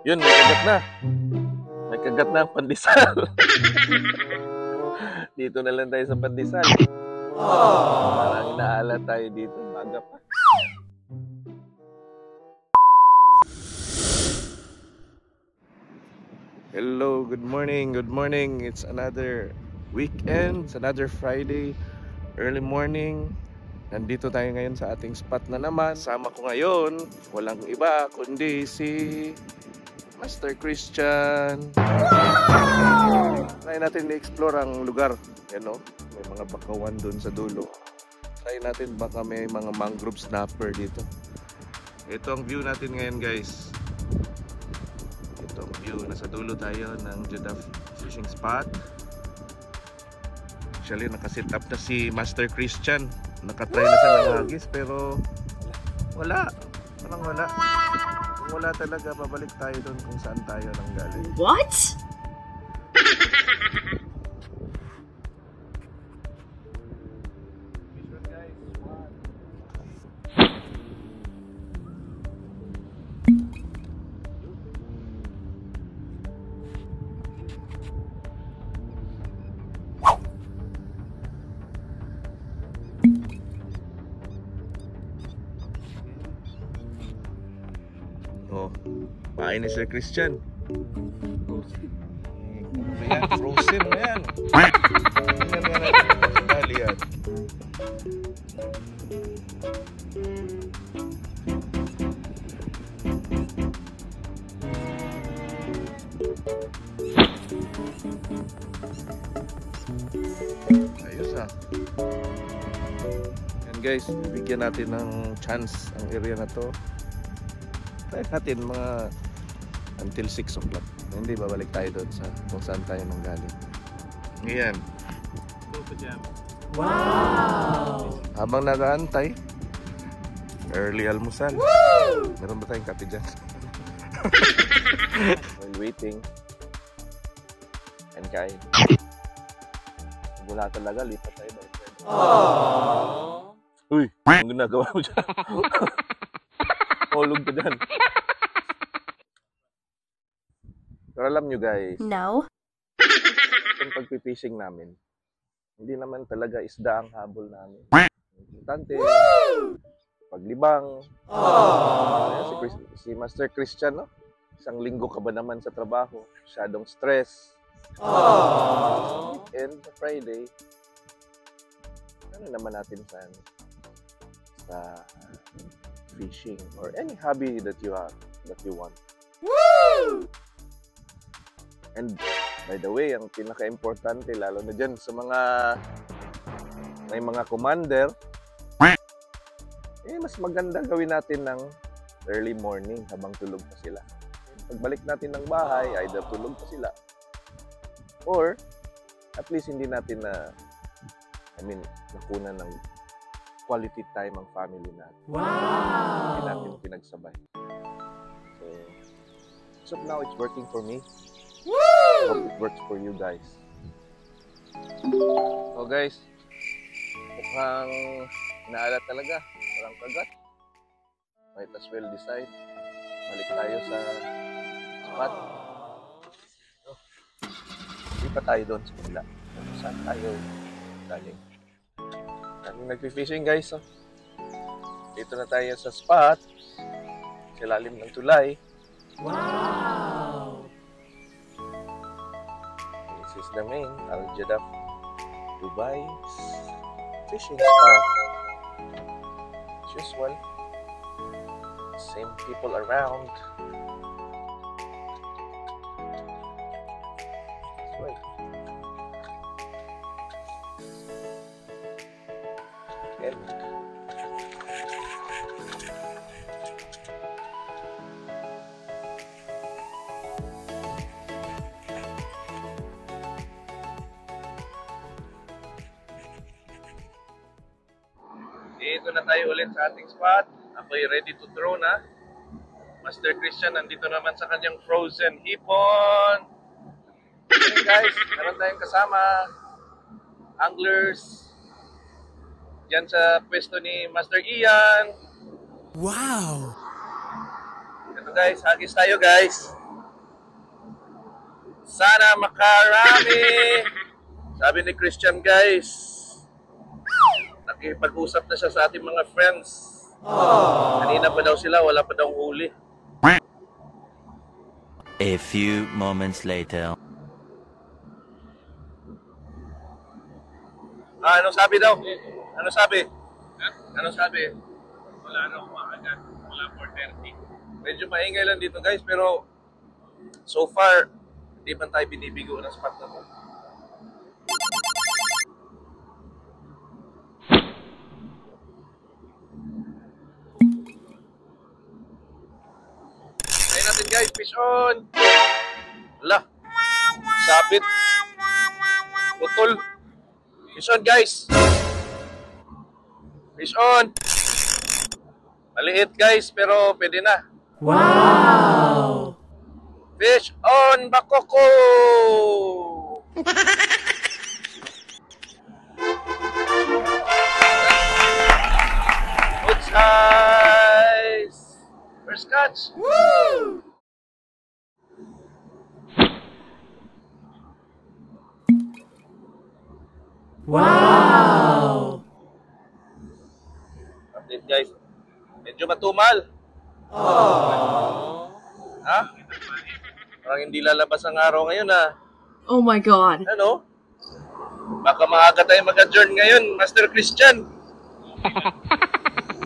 Yun, may kagat na. May kagat na ang pandesal. Dito na lang tayo sa pandesal. Parang inaala tayo dito. Maga pa. Hello, good morning. Good morning. It's another weekend. It's another Friday. Early morning. Nandito tayo ngayon sa ating spot na naman. Sama ko ngayon, walang iba kundi si Master Christian. Wow! Try natin i-explore ang lugar. Yan o, may mga bakawan dun sa dulo. Try natin baka may mga mangrove snapper dito. Ito ang view natin ngayon, guys. Ito ang view. Nasa dulo tayo ng Jeddah fishing spot. Actually, nakasit up na si Master Christian. Nakatry na sa nangagis pero wala. Parang wala. Kung wala talaga, babalik tayo doon kung saan tayo nanggaling. What? Oh, pain ni Sir Christian. Yan, frozen na yan. Dali yan. Ayos ah. Yan guys, bibigyan natin ng chance ang area na to. Try natin mga until 6 o'clock. Hindi, babalik tayo doon sa kung saan tayo manggaling. Ngayon. Wow! Habang nag-aantay, early almusal. Woo! Meron ba tayong kape dyan? While waiting, and kain. Wala talaga, lipat tayo. Aww! Uy, ang ginagawa mo dyan? Hulog ka dyan. Pero alam nyo guys, No. yung pagpipishing namin, hindi naman talaga isda ang habol namin. Importante, paglibang. Si Master Christian, no? Isang linggo ka ba naman sa trabaho? Masyadong stress. Weekend, Friday, ano naman natin sa fishing or any hobby that you have, that you want. Woo! And by the way, ang pinaka-importante lalo na dyan sa mga may mga commander, mas maganda gawin natin ng early morning habang tulog pa sila. Pagbalik natin ng bahay, either tulog pa sila or at least hindi natin nakunan ng quality time ang family natin. Wow! Hindi natin pinagsabay. So now it's working for me. Woo! I hope it works for you guys. So guys, mukhang naalat talaga. Walang kagat. Might as well decide. Balik tayo sa spot. Hindi pa tayo doon sa kabila. Saan tayo galing? Daming nagpi-fishing guys. Oh. Dito na tayo sa spot. Sa lalim ng tulay. Wow! This is the main Al Jeddah Dubai fishing spot. As usual, same people around. That's right. Again. Dito na tayo ulit sa ating spot. Ako'y ready to throw na. Master Christian nandito naman sa kanyang frozen hipon. Okay guys, meron tayong kasama anglers dyan sa pwesto ni Master Ian. Wow! Ito guys, hagis tayo guys. Sana makarami. Sabi ni Christian guys, nakipag-usap na siya sa ating mga friends. Kanina pa daw sila, wala pa daw huli. A few moments later. Anong sabi daw? Ano sabi? Anong sabi? Wala na kumakagat. Wala 4:30. Medyo maingay lang dito guys, pero so far, hindi man tayo binibigo ng spot na to. Ayun natin guys, fish on! Wala. Sabit. Putol. Fish on guys! Fish on! Maliit guys, pero pwede na. Wow! Fish on Bakoko! Good size! First catch! Woo! Wow! Update guys. Medyo matumal. Ha? Parang hindi lalabas ang araw ngayon ha. Oh my God! Ano? Baka maaga tayo mag-adjourn ngayon, Master Christian.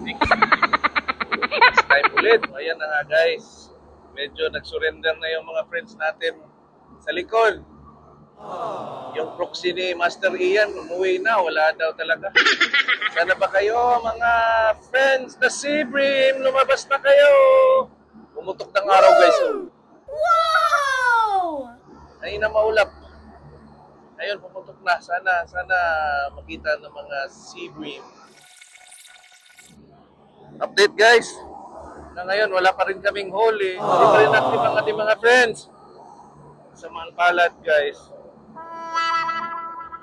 Next time ulit. Ayan na nga guys. Medyo nag-surrender na yung mga friends natin sa likod. Yung proxy ni Master Ian, umuwi na. Wala daw talaga. Sana ba kayo, mga friends na Seabream, lumabas na kayo. Pumutok ng araw guys. Wow! Ay na maulap. Ayun, pumutok na. Sana makita ng mga Seabream. Update guys. Na ngayon, wala pa rin kaming huli. Hindi pa rin active ang ating mga friends. Sa mga palad guys.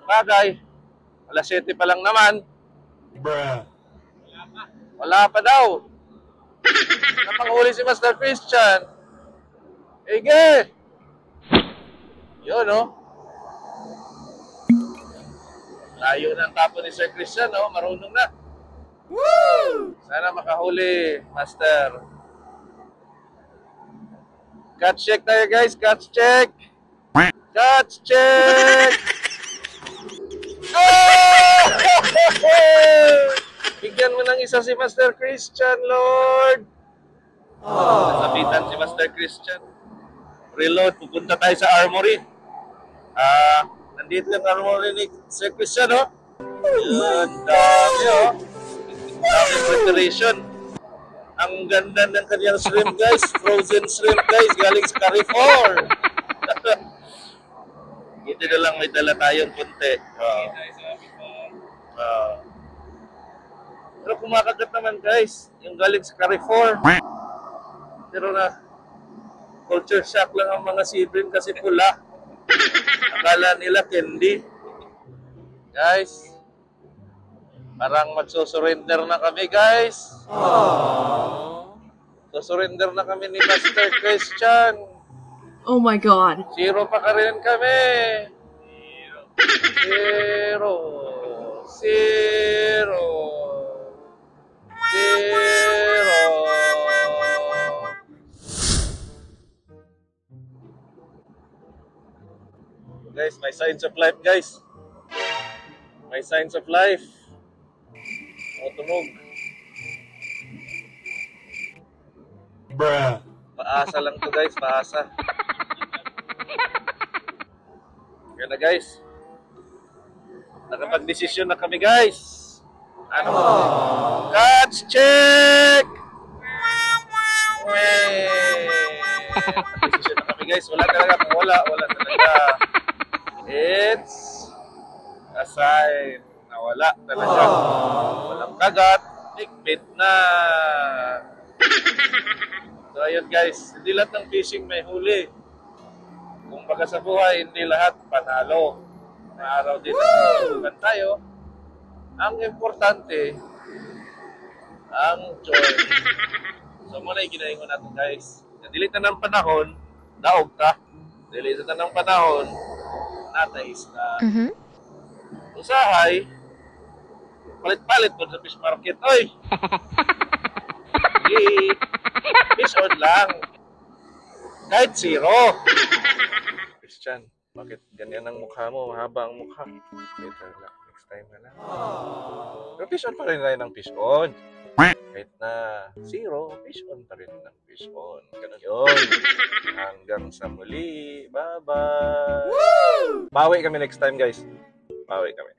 Bagay. Alas 7 pa lang naman. Bruh. Wala pa daw. Napanghuli si Master Christian. Ege! Yun, no? Layo ng tapo ni Sir Christian, no? Marunong na. Woo! Sana makahuli, Master. Catch check tayo, guys. Catch check. Catch check! Oh! Bigyan mo ng isa si Master Christian, Lord. Nasabitan si Master Christian. Reload, pupunta tayo sa armory. Nandito yung armory ni Sir Christian, oh. Yun, dami, oh. Dami preparation. Ang ganda ng kanyang shrimp, guys. Frozen shrimp, guys. Galing sa Carrefour. Ito na lang, may dala tayong konti. Pero kumakagat naman, guys. Yung galing sa Carrefour. Pero na, culture shock lang ang mga Seabream kasi pula. Akala nila candy. Guys, parang magsusurrender na kami, guys. Susurrender na kami ni Master Christian. Oh my God! Zero pa ka rin kami. Zero. Zero. Zero. Guys, may signs of life, guys. May signs of life. Tunog. Bruh. Paasa lang to, guys. Paasa. Yan na, guys. Nakapag-desisyon na kami, guys. Ano? Catch check! Nakapag-desisyon na kami, guys. Wala talaga. Wala talaga. It's a sign na wala talaga. Walang kagat. Higpit na. So ayun guys, hindi lahat ng fishing may huli. Kung baga sa buhay, hindi lahat panalo. May araw din na tulungan tayo. Ang importante, ang joy. So muna yung ginahingon natin guys. dili na ng panahon, daog ta. Dili na ng panahon, natais na. Usahay, palit-palit po sa fish market. Oy! Sige, fish on lang. Kahit zero. Christian, bakit ganyan ang mukha mo? Mahaba ang mukha. Later lang, next time na lang. Pero fish on pa rin tayo ng fish on. Kahit na zero, fish on pa rin ng fish on. Ganun yun. Hanggang sa muli. Bye-bye. Bawi kami next time, guys. Bawi kami.